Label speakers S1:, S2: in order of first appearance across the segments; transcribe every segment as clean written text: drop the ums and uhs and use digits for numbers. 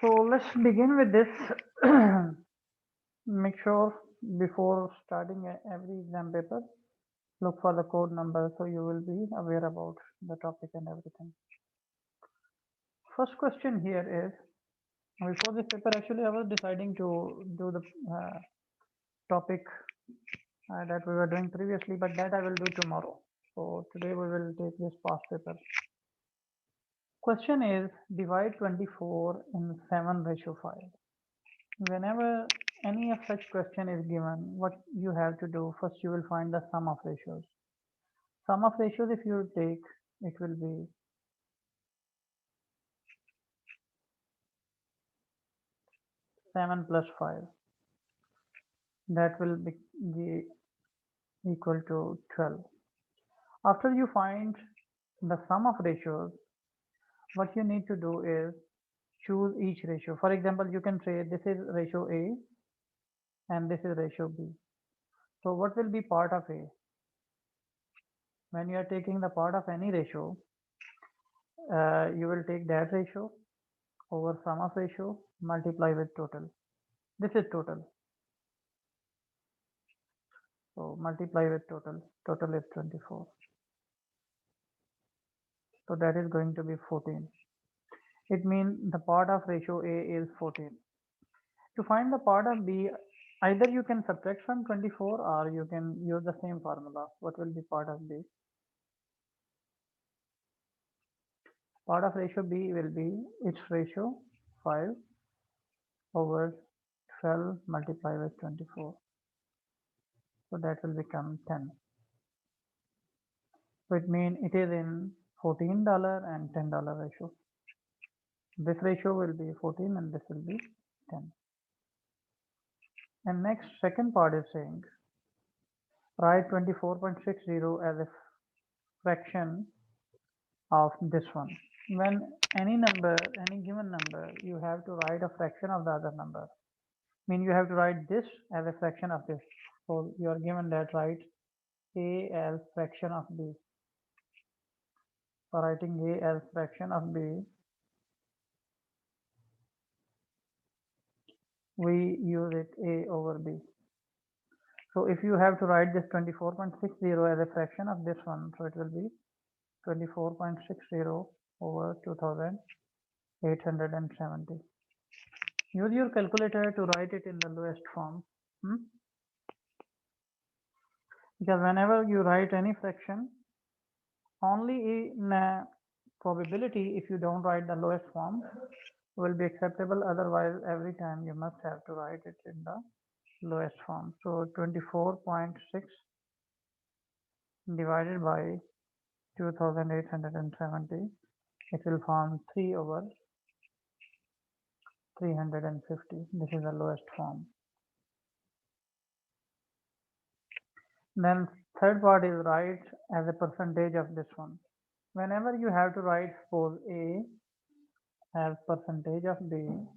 S1: So let's begin with this. Make sure before starting every exam paper, look for the code number so you will be aware about the topic and everything. First question here is, before this paper, actually I was deciding to do the topic that we were doing previously, but that I will do tomorrow. So today we will take this past paper. Question is, divide 24 in 7:5. Whenever any of such question is given, what you have to do, first you will find the sum of ratios. Sum of ratios, if you take, it will be 7 plus 5. That will be equal to 12. After you find the sum of ratios, what you need to do is choose each ratio. For example, you can say this is ratio A and this is ratio B. So what will be part of A? When you are taking the part of any ratio, you will take that ratio over sum of ratio multiply with total. This is total. So multiply with total. Total is 24. So that is going to be 14. It means the part of ratio A is 14. To find the part of B, either you can subtract from 24 or you can use the same formula. What will be part of B? Part of ratio B will be its ratio 5 over 12 multiplied with 24. So that will become 10. So it means it is in $14 and $10 ratio. This ratio will be 14 and this will be 10. And next, second part is saying write 24.60 as a fraction of this one. When any number, any given number, you have to write a fraction of the other number. Mean you have to write this as a fraction of this. So you are given that write A as fraction of B. For writing A as fraction of B, we use it A over B. So if you have to write this 24.60 as a fraction of this one, so it will be 24.60 over 2870. Use your calculator to write it in the lowest form. Because whenever you write any fraction, only in probability, if you don't write the lowest form, will be acceptable. Otherwise, every time you must have to write it in the lowest form. So 24.6 divided by 2870, it will form 3 over 350. This is the lowest form. Then third part is write as a percentage of this one. Whenever you have to write, suppose A as percentage of B,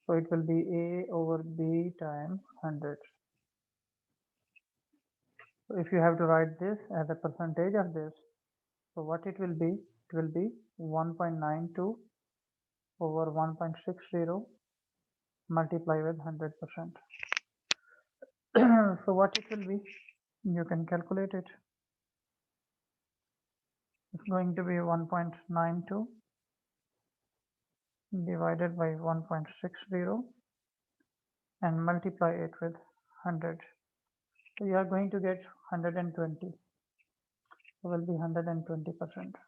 S1: so it will be A over B times 100. So if you have to write this as a percentage of this, so what it will be? It will be 1.92 over 1.60 multiply with 100%. So what it will be? You can calculate it. It's going to be 1.92 divided by 1.60 and multiply it with 100. So you are going to get 120. So will be 120%.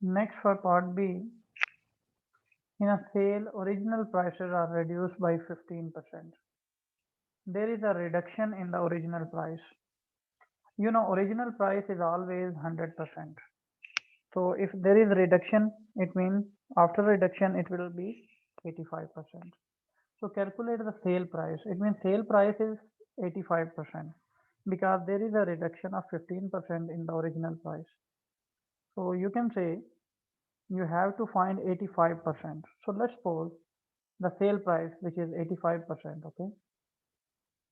S1: Next, for part B, in a sale, original prices are reduced by 15%. There is a reduction in the original price. You know, original price is always 100%. So if there is reduction, it means after reduction it will be 85%. So calculate the sale price. It means sale price is 85% because there is a reduction of 15% in the original price. So you can say you have to find 85%. So let's suppose the sale price, which is 85%, okay?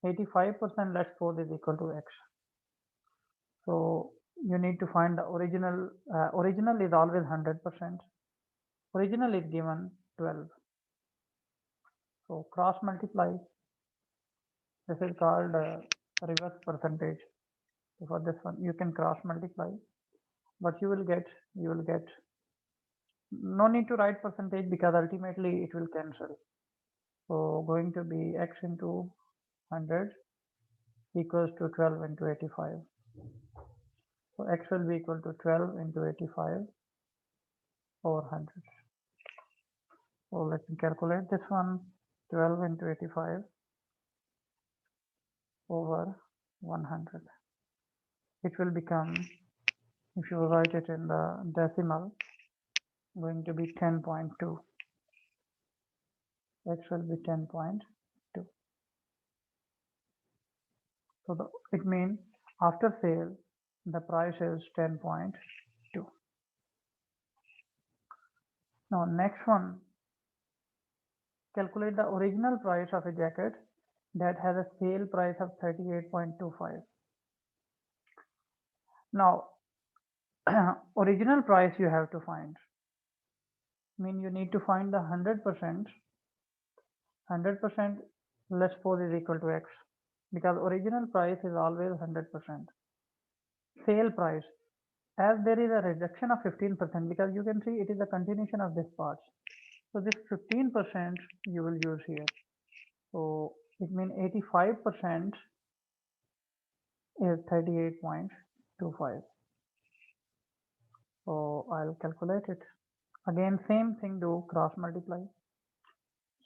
S1: 85%, let's suppose, is equal to X. So you need to find the original. Original is always 100%. Original is given 12. So cross multiply. This is called reverse percentage. So for this one, you can cross multiply. What you will get. No need to write percentage because ultimately it will cancel. So going to be x into 100 equals to 12 into 85. So x will be equal to 12 into 85 over 100. So let me calculate this one. 12 into 85 over 100. It will become, if you write it in the decimal, going to be 10.2. X will be 10.2. So it means after sale, the price is 10.2. Now next one, calculate the original price of a jacket that has a sale price of 38.25. Now original price you have to find. You need to find the 100%. 100%, let's suppose, is equal to x, because original price is always 100%. Sale price, as there is a reduction of 15%, because you can see it is a continuation of this part. So this 15% you will use here. So it means 85% is 38.25. So I'll calculate it. Again, same thing, do cross multiply.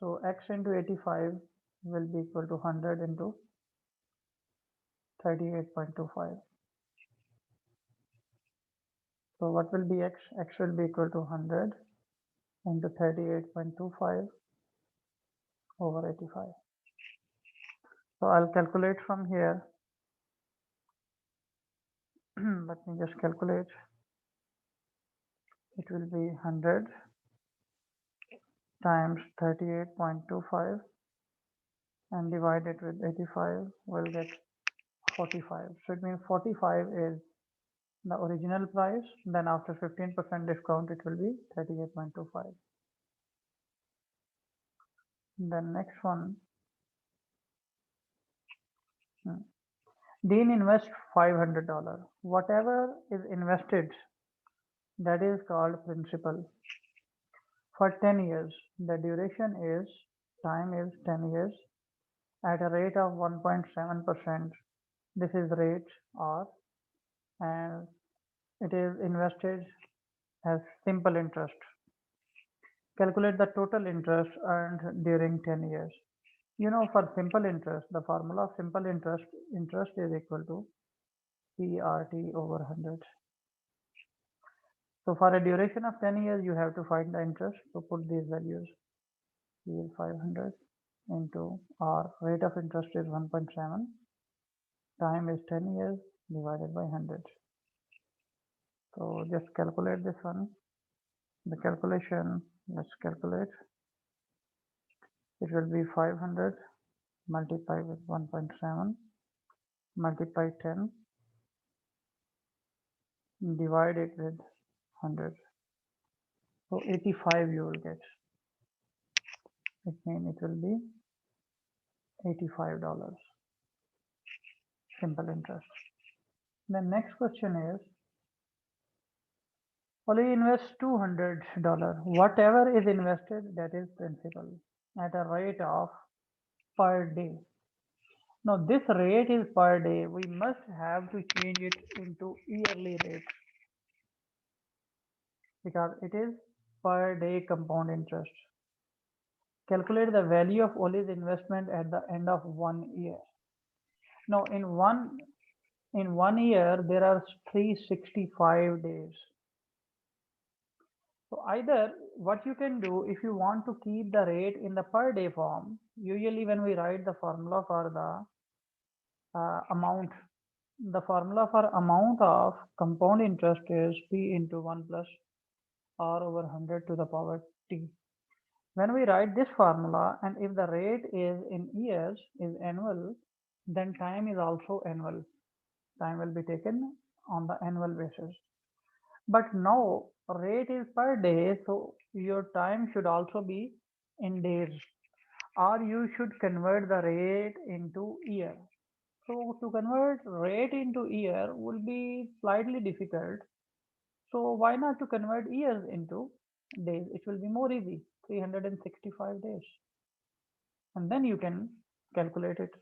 S1: So x into 85 will be equal to 100 into 38.25. So what will be x? X will be equal to 100 into 38.25 over 85. So I'll calculate from here. Let me just calculate. It will be 100 times 38.25 and divided with 85 will get 45. So it means 45 is the original price. Then after 15% discount, it will be 38.25. Then next one, Dean invests $500. Whatever is invested, that is called principal. For 10 years, the duration is, time is 10 years at a rate of 1.7%. This is rate R, and it is invested as simple interest. Calculate the total interest earned during 10 years. For simple interest, the formula of simple interest is equal to PRT over 100. So for a duration of 10 years, you have to find the interest. So put these values. Here 500 into R, rate of interest is 1.7, time is 10 years divided by 100. So just calculate this one. The calculation, let's calculate. It will be 500 multiplied with 1.7 multiply 10 divide it with 100. So 85 you will get. It means it will be $85 simple interest. The next question is, Oli invests $200. Whatever is invested, that is principal at a rate of per day. Now this rate is per day. We must have to change it into yearly rate because it is per day compound interest. Calculate the value of Oli's investment at the end of 1 year. Now in one year there are 365 days. So either what you can do, if you want to keep the rate in the per day form, usually when we write the formula for the amount, the formula for amount of compound interest is P into 1 plus R over 100 to the power T. When we write this formula, and if the rate is in years, is annual, then time is also annual. Time will be taken on the annual basis. But now rate is per day, so your time should also be in days, or you should convert the rate into year. So to convert rate into year will be slightly difficult. So why not to convert years into days? It will be more easy, 365 days. And then you can calculate it.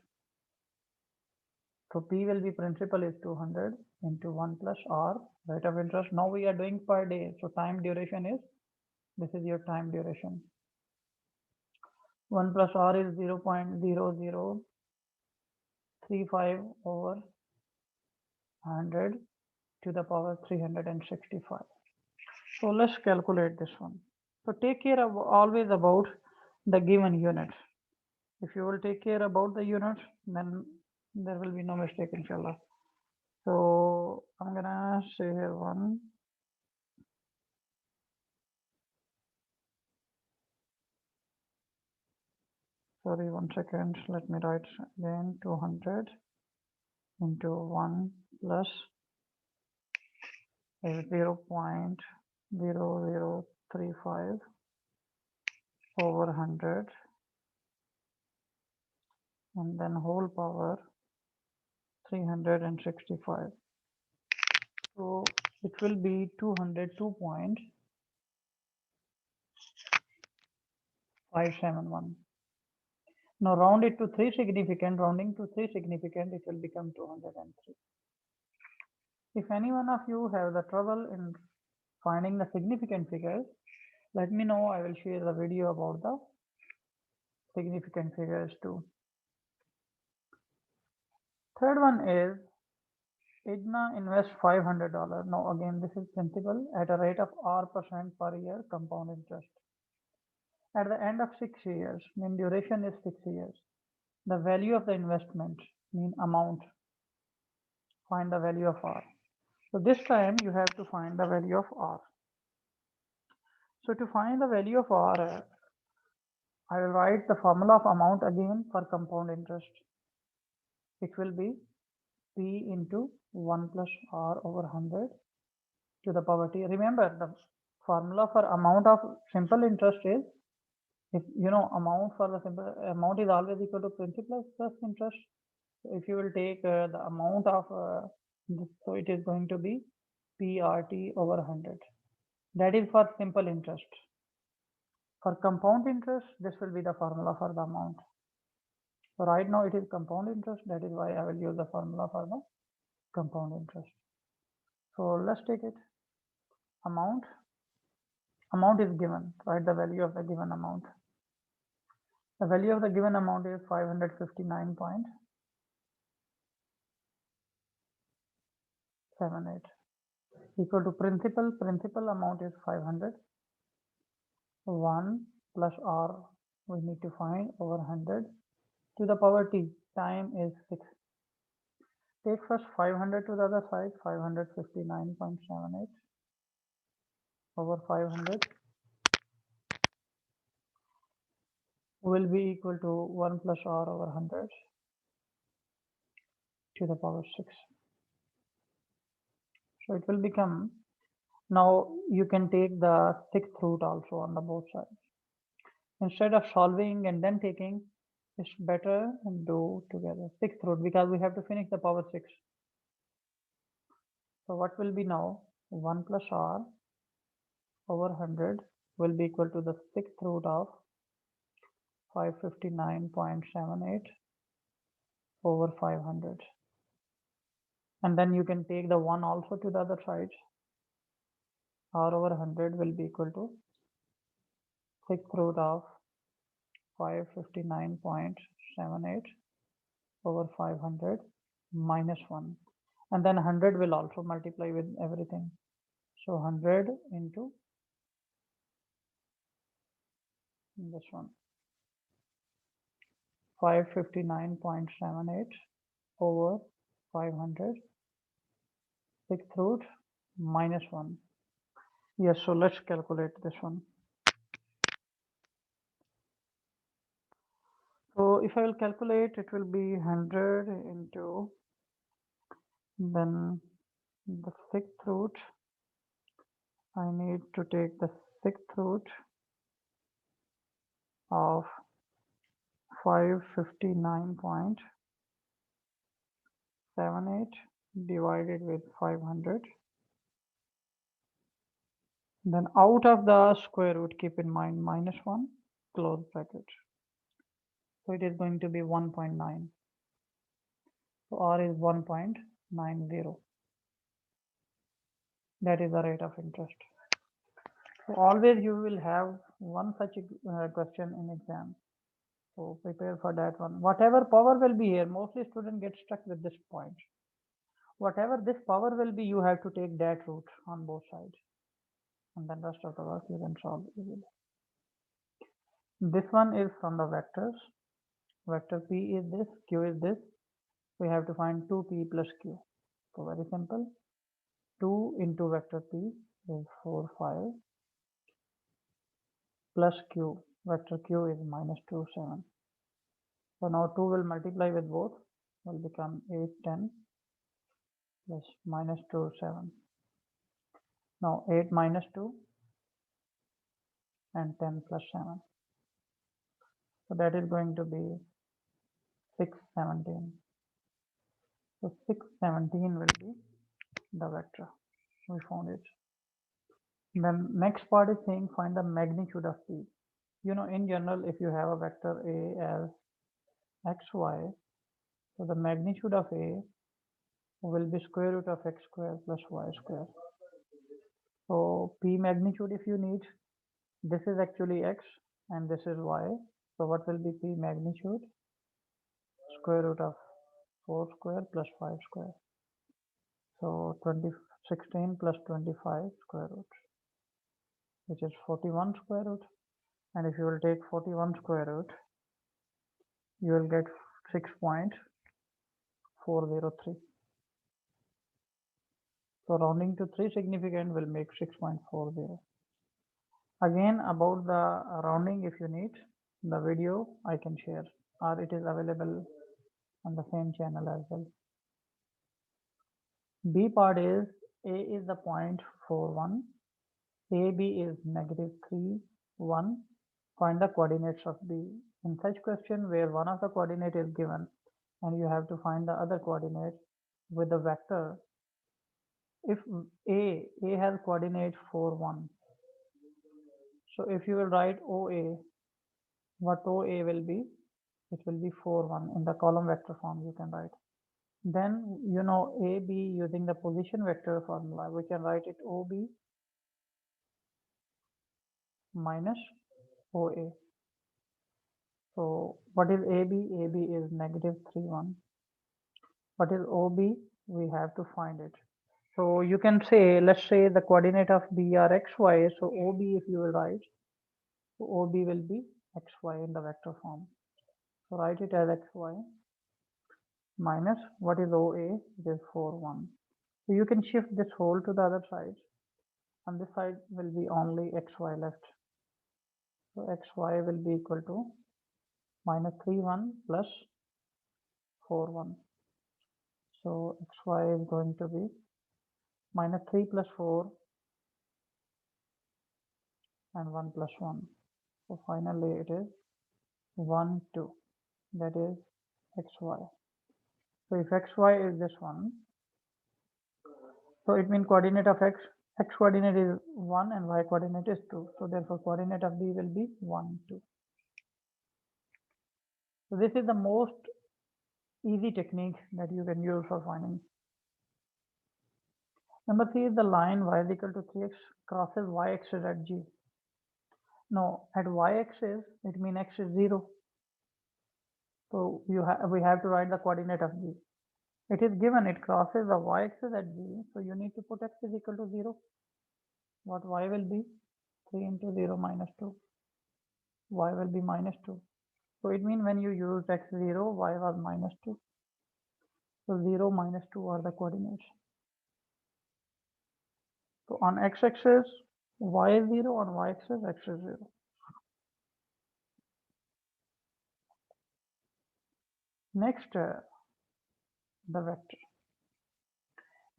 S1: So P will be principal is 200 into 1 plus R, rate of interest. Now we are doing per day. So time duration is, this is your time duration. 1 plus R is 0.0035 over 100 to the power 365. So let's calculate this one. So take care of always about the given unit. If you will take care about the unit, then there will be no mistake, inshallah. So I'm gonna say here one. Sorry, 1 second. Let me write again. 200 into 1 plus 0.0035 over 100, and then whole power 365. So it will be 202.571. Now round it to 3 significant, rounding to 3 significant, it will become 203. If any one of you have the trouble in finding the significant figures, let me know. I will share the video about the significant figures too. Third one is IDNA invest $500. Now again, this is principal at a rate of R% per year compound interest. At the end of 6 years, mean duration is 6 years. The value of the investment, mean amount, find the value of R. So this time you have to find the value of R. So to find the value of R, I will write the formula of amount again for compound interest. It will be P into 1 plus R over 100 to the power T. Remember, the formula for amount of simple interest is, if you know, amount for the simple amount is always equal to principal plus interest. So if you will take the amount of this, so it is going to be PRT over 100. That is for simple interest. For compound interest, this will be the formula for the amount. So right now it is compound interest. That is why I will use the formula for the compound interest. So let's take it. Amount is given, write the value of the given amount. The value of the given amount is 559.78 equal to principal amount is 500. 1 plus R we need to find over 100 to the power T. Time is 6. Take first 500 to the other side. 559.78 over 500 will be equal to 1 plus R over 100 to the power 6. So it will become, now you can take the sixth root also on the both sides. Instead of solving and then taking, it's better and do together. Sixth root, because we have to finish the power 6. So what will be now? 1 plus R over 100 will be equal to the sixth root of 559.78 over 500. And then you can take the 1 also to the other side. R over 100 will be equal to sixth root of 559.78 over 500 minus 1. And then 100 will also multiply with everything. So 100 into this one. 559.78 over 500, sixth root minus 1. Yes, so let's calculate this one. So if I will calculate, it will be 100 into then the sixth root, I need to take the sixth root of 559.78 divided with 500. Then out of the square root, keep in mind -1, close bracket. So it is going to be 1.9. So R is 1.90. That is the rate of interest. So always you will have one such question in exam. So prepare for that one. Whatever power will be here, mostly students get stuck with this point. Whatever this power will be, you have to take that root on both sides. And then rest of the work you can solve easily. This one is from the vectors. Vector P is this, Q is this. We have to find 2P plus Q. So very simple. 2 into vector P is 4, 5 plus Q. Vector Q is -2, 7. So now 2 will multiply with both, will become 8, 10 plus -2, 7. Now 8 minus 2 and 10 plus 7. So that is going to be 6, 17. So 6, 17 will be the vector. We found it. Then next part is saying find the magnitude of P. You know, in general, if you have a vector A as xy, so the magnitude of A will be square root of x square plus y square. So P magnitude, if you need, this is actually x and this is y. So what will be P magnitude? Square root of 4 square plus 5 square. So 16 plus 25 square root, which is 41 square root. And if you will take 41 square root, you will get 6.403. So rounding to 3 significant will make 6.40. Again, about the rounding, if you need the video, I can share, or it is available on the same channel as well. B part is A is the 0.41, AB is -3, 1. Find the coordinates of B. In such question where one of the coordinate is given and you have to find the other coordinate with the vector, if A has coordinate 4, 1. So if you will write OA, what OA will be? It will be 4, 1 in the column vector form you can write. Then you know AB using the position vector formula, we can write it OB minus OA. So what is AB? AB is -3, 1. What is OB? We have to find it. So you can say, let's say the coordinate of B are xy. So OB, if you will write, so OB will be xy in the vector form. So write it as xy minus what is OA? It is 4, 1. So you can shift this whole to the other side. On this side will be only xy left. So xy will be equal to -3, 1 plus 4, 1. So xy is going to be -3 plus 4 and 1 plus 1. So finally it is 1, 2. That is xy. So if xy is this one, so it means coordinate of x coordinate is 1 and y coordinate is 2. So therefore coordinate of B will be 1, 2. So this is the most easy technique that you can use for finding. Number 3 is the line y is equal to 3x crosses y-axis at G. No, at y-axis it means x is 0. So we have to write the coordinate of G. It is given it crosses the y-axis at G, so you need to put x is equal to 0. What y will be? 3 into 0 minus 2. Y will be -2. So it means when you use x0, y was -2. So 0, -2 are the coordinates. So on x-axis, y is 0, on y-axis, x is 0. Next, the vector.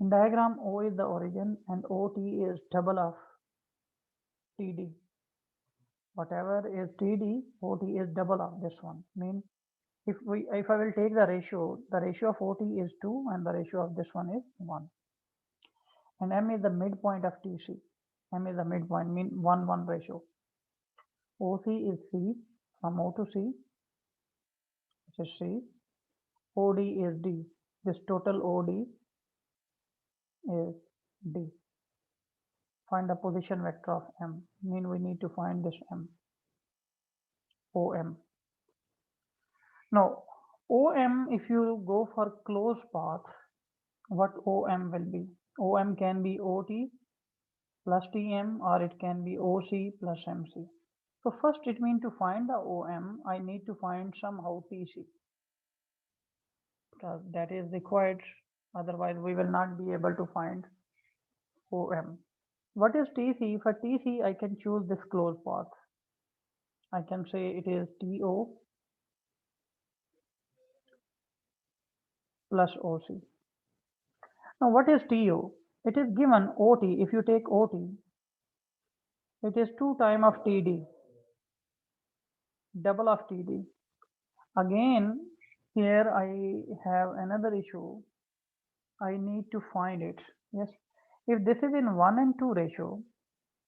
S1: In diagram, O is the origin and OT is double of TD. Whatever is TD, OT is double of this one. Mean if I will take the ratio of OT is 2 and the ratio of this one is 1. And M is the midpoint of TC. M is the midpoint, mean 1-1 ratio. OC is C from O to C, which is C. OD is D. This total OD is D. Find the position vector of M. Mean we need to find this M. OM. Now, OM, if you go for closed path, what OM will be? OM can be OT plus TM or it can be OC plus MC. So first it means to find the OM, I need to find somehow TC because that is required. Otherwise, we will not be able to find OM. What is TC? For TC, I can choose this closed path. I can say it is TO plus OC. Now, what is TO? It is given OT. If you take OT, it is 2 times of TD, double of TD. Again, here I have another issue. I need to find it. Yes, if this is in 1 and 2 ratio,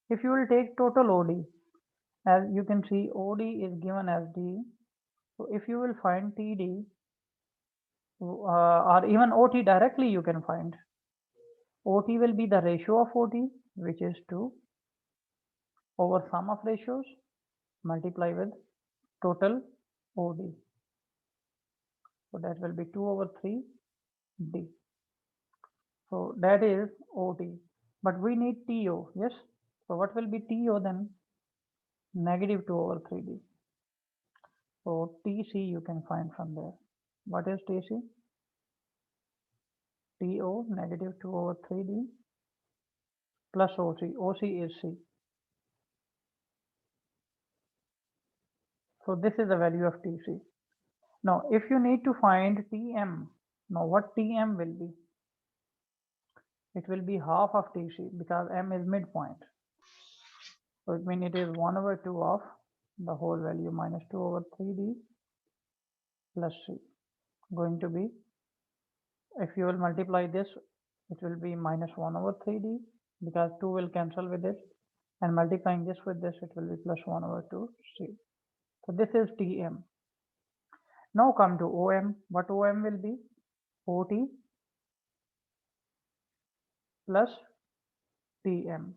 S1: if you will take total OD, as you can see, OD is given as D. So if you will find TD or even OT directly, you can find. OT will be the ratio of OT, which is 2 over sum of ratios multiply with total OD. So that will be 2 over 3 D. So that is OT. But we need TO, yes? So what will be TO then? Negative 2 over 3D. So TC you can find from there. What is TC? TO negative 2 over 3D plus OC. OC is C. So this is the value of TC. Now if you need to find TM, now what TM will be? It will be half of TC because M is midpoint. So it means it is 1 over 2 of the whole value minus 2 over 3D plus C. Going to be, if you will multiply this, it will be minus 1 over 3D because 2 will cancel with it, and multiplying this with this, it will be plus 1 over 2C. So this is TM. Now come to OM. What OM will be? OT plus TM.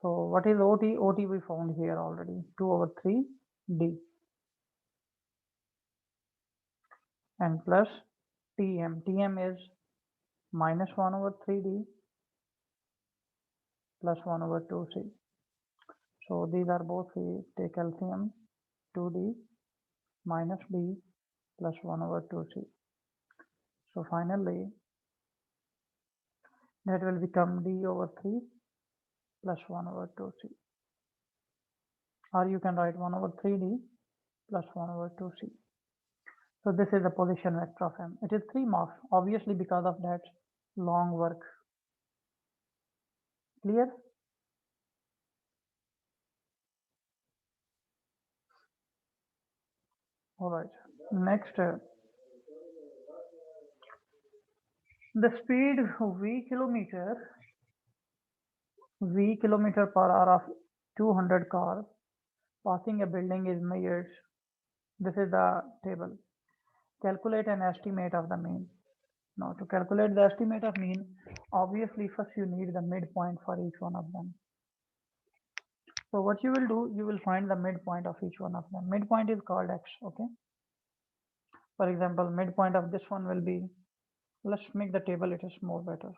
S1: So what is OT? OT we found here already, 2 over 3D and plus TM. TM is minus 1 over 3D plus 1 over 2C. So these are both, we take LCM, 2D minus D plus 1 over 2C. So finally, that will become D over 3 plus 1 over 2C. Or you can write 1 over 3D plus 1 over 2C. So this is the position vector of M. It is 3 marks, obviously because of that long work. Clear? All right. Next, the speed V kilometer per hour of 200 car passing a building is measured. This is the table. Calculate an estimate of the mean. Now to calculate the estimate of mean, obviously first you need the midpoint for each one of them. So what you will do, you will find the midpoint of each one of them. Midpoint is called X, okay? For example, midpoint of this one will be, let's make the table, it is more better.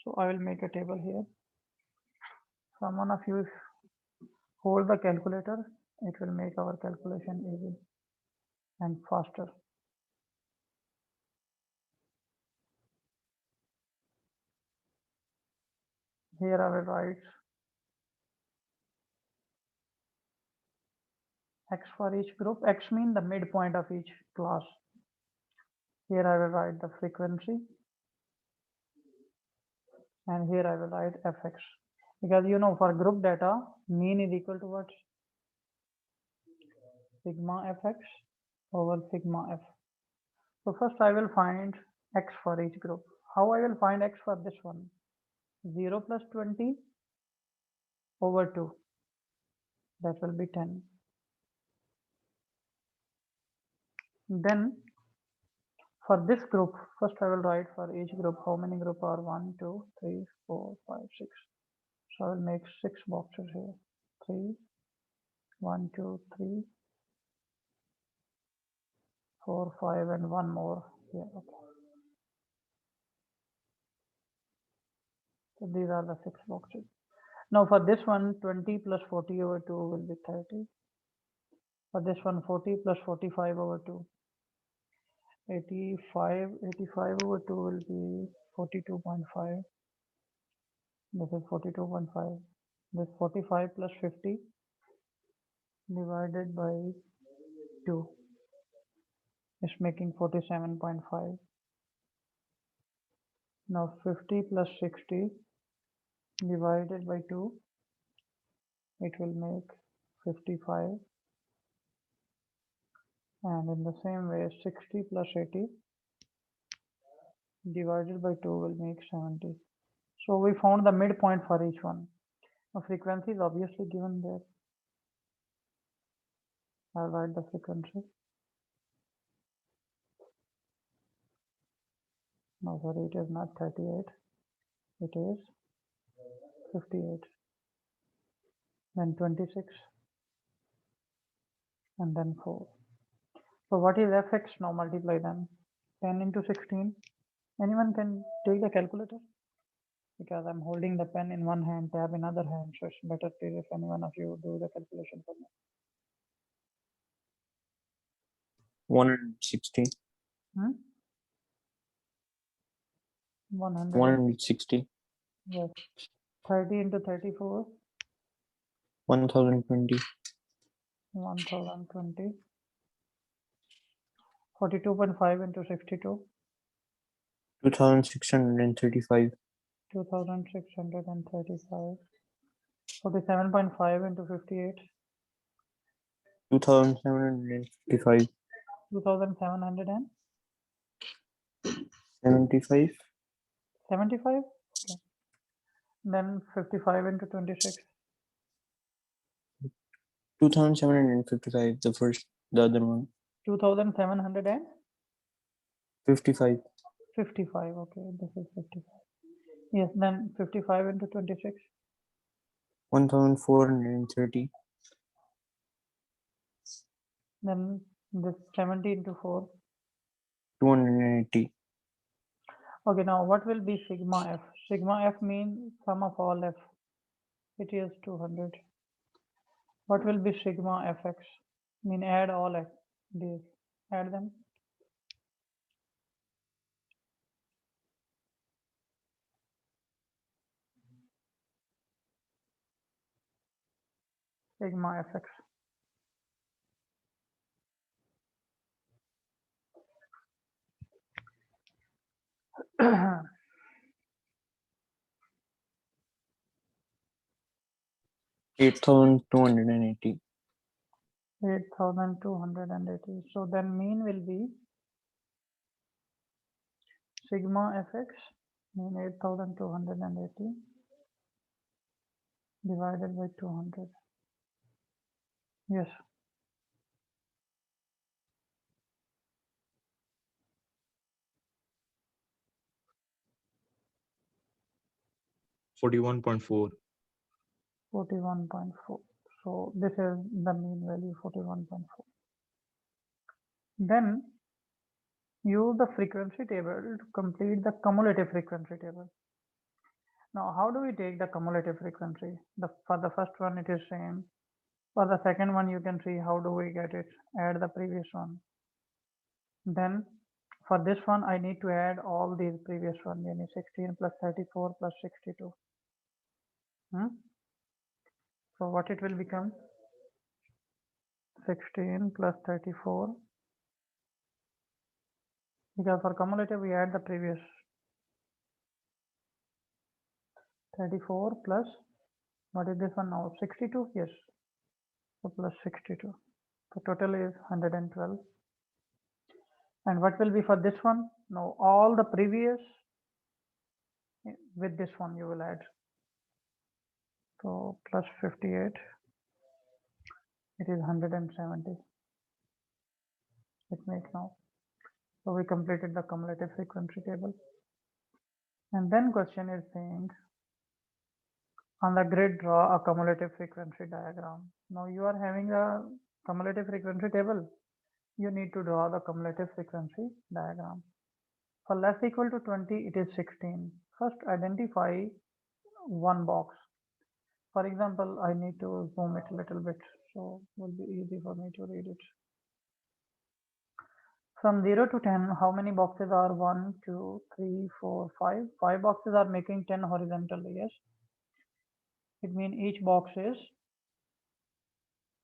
S1: So I will make a table here. Someone of you hold the calculator, it will make our calculation easy and faster. Here I will write X for each group. X means the midpoint of each class. Here I will write the frequency and here I will write fx, because you know for group data mean is equal to what? Sigma fx over sigma f. So first I will find x for each group. How I will find x for this one? 0 plus 20 over 2, that will be 10. Then for this group, first I will write for each group how many group are 1, 2, 3, 4, 5, 6. So I will make 6 boxes here. 3, 1, 2, 3, 4, 5, and one more here. Okay. So these are the 6 boxes. Now for this one, 20 plus 40 over 2 will be 30. For this one, 40 plus 45 over 2. 85 over 2 will be 42.5. This is 42.5. This 45 plus 50 divided by 2 is making 47.5. Now 50 plus 60 divided by 2, it will make 55. And in the same way, 60 plus 80 divided by 2 will make 70. So we found the midpoint for each one. Now frequency is obviously given there. I'll write the frequency. No, sorry, it is not 38. It is 58. Then 26. And then 4. So what is fx? Now multiply them. 10 into 16. Anyone can take the calculator? Because I'm holding the pen in one hand, tab in other hand. So it's better if any one of you do the calculation for me.
S2: 160.
S1: 100.
S2: 160.
S1: Yes. 30 into 34.
S2: 1020.
S1: 1020. 42.5 into 62.
S2: 2635.
S1: 2635. 47.5 into 58.
S2: 2755.
S1: 2700 and
S2: 75.
S1: 75. Okay. Then 55 into 26.
S2: 2755. The other one.
S1: 2755.
S2: 55.
S1: Okay, this is 55. Yes, then 55 into 26.
S2: 1430.
S1: Then this 70 into 4.
S2: 280.
S1: Okay, now what will be sigma f? Sigma f means sum of all f. It is 200. What will be sigma fx? Mean add all f. These. Add them. Sigma fx.
S2: $8,280.
S1: 8,280. So then mean will be sigma fx mean 8,280 divided by 200. Yes.
S3: $41.4.
S1: 41.4. So this is the mean value, 41.4. Then use the frequency table to complete the cumulative frequency table. Now, how do we take the cumulative frequency? For the first one, it is same. For the second one, you can see how do we get it. Add the previous one. Then for this one, I need to add all these previous one. Yani 16 plus 34 plus 62. So what it will become? 16 plus 34. Because for cumulative, we add the previous. 34 plus, what is this one now? 62, yes. So plus 62. So total is 112. And what will be for this one? Now all the previous with this one you will add. So plus 58, it is 170. It makes now. So we completed the cumulative frequency table. And then question is saying, on the grid draw a cumulative frequency diagram. Now you are having a cumulative frequency table. You need to draw the cumulative frequency diagram. For less equal to 20, it is 16. First identify one box. For example, I need to zoom it a little bit, so it will be easy for me to read it. From 0 to 10, how many boxes are 1, 2, 3, 4, 5? 5 boxes are making 10 horizontally, yes. It means each box is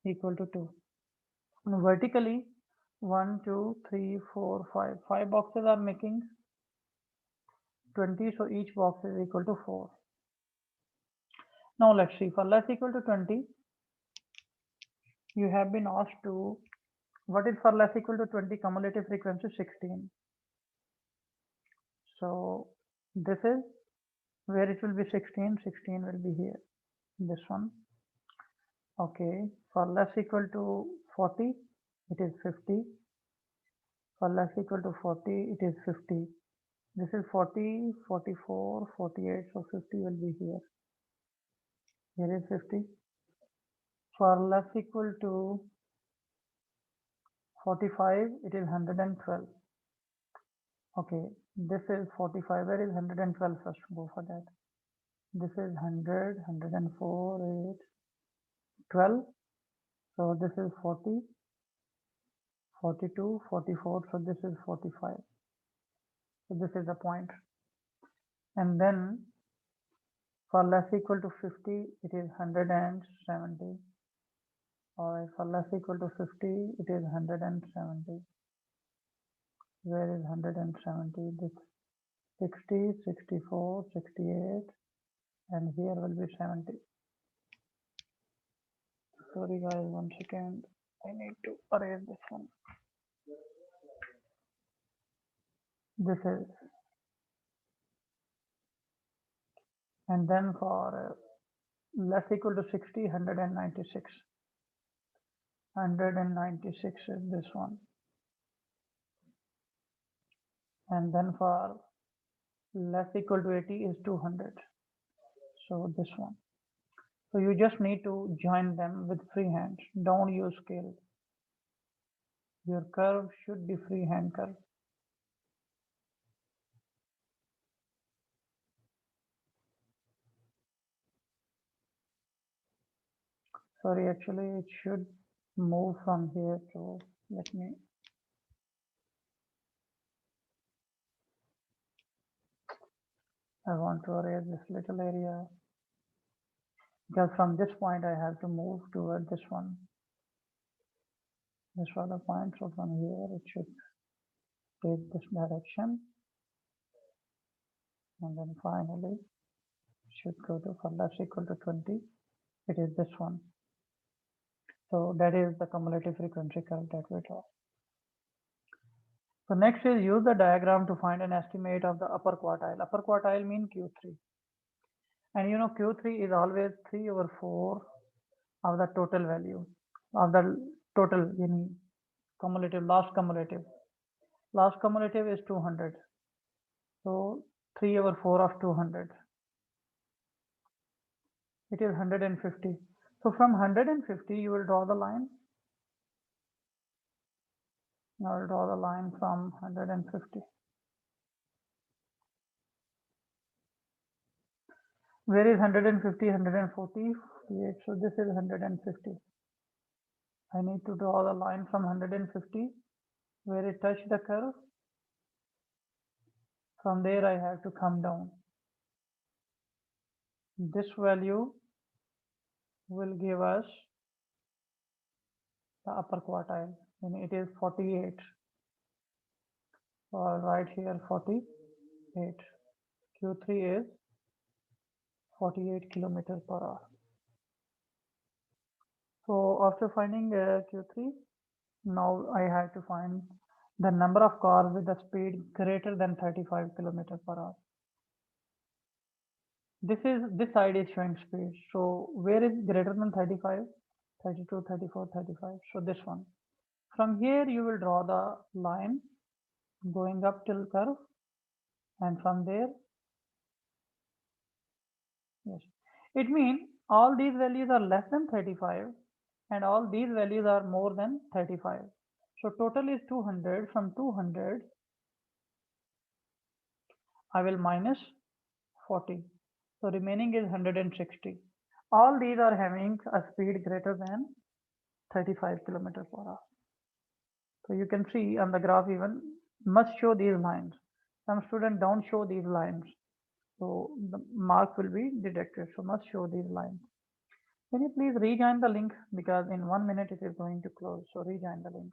S1: equal to 2. Now, vertically, 1, 2, 3, 4, 5. 5 boxes are making 20, so each box is equal to 4. Now let's see, for less equal to 20, you have been asked to, what is for less equal to 20 cumulative frequency? 16. So this is where it will be 16, 16 will be here, this one. Okay, for less equal to 40, it is 50. For less equal to 40, it is 50. This is 40, 44, 48, so 50 will be here. Here is 50. For less equal to 45, it is 112. Okay, this is 45, where is 112 first? Go for that. This is 100, 104, 8, 12. So this is 40, 42, 44. So this is 45. So this is the point. And then for less equal to 50, it is 170. Or for less equal to 50, it is 170. Where is 170? This 60, 64, 68, and here will be 70. Sorry guys, 1 second. I need to erase this one. This is, and then for less equal to 60, 196. 196 is this one. And then for less equal to 80 is 200. So this one. So you just need to join them with free hand. Don't use scale. Your curve should be freehand curve. Sorry, actually it should move from here. So let me. I want to erase this little area. Because from this point I have to move toward this one. This was the point, so from here it should take this direction. And then finally should go to for less equal to 20. It is this one. So that is the cumulative frequency curve that we draw. So next is use the diagram to find an estimate of the upper quartile. Upper quartile means Q3. And you know Q3 is always 3/4 of the total value of the total cumulative, last cumulative. Last cumulative is 200. So 3/4 of 200. It is 150. So from 150 you will draw the line. I will draw the line from 150. Where is 150, 140? So this is 150. I need to draw the line from 150 where it touched the curve. From there I have to come down. This value will give us the upper quartile, and it is 48. So I'll write here 48. Q3 is 48 kilometers per hour. So after finding Q3, now I have to find the number of cars with a speed greater than 35 kilometers per hour. This side is showing speed. So where is greater than 35? 32, 34, 35. So this one. From here you will draw the line going up till curve, and from there, yes, it means all these values are less than 35 and all these values are more than 35. So total is 200. From 200 I will minus 40. So remaining is 160. All these are having a speed greater than 35 kilometers per hour. So you can see on the graph even must show these lines. Some students don't show these lines. So the mark will be deducted. So must show these lines. Can you please rejoin the link because in 1 minute it is going to close. So rejoin the link.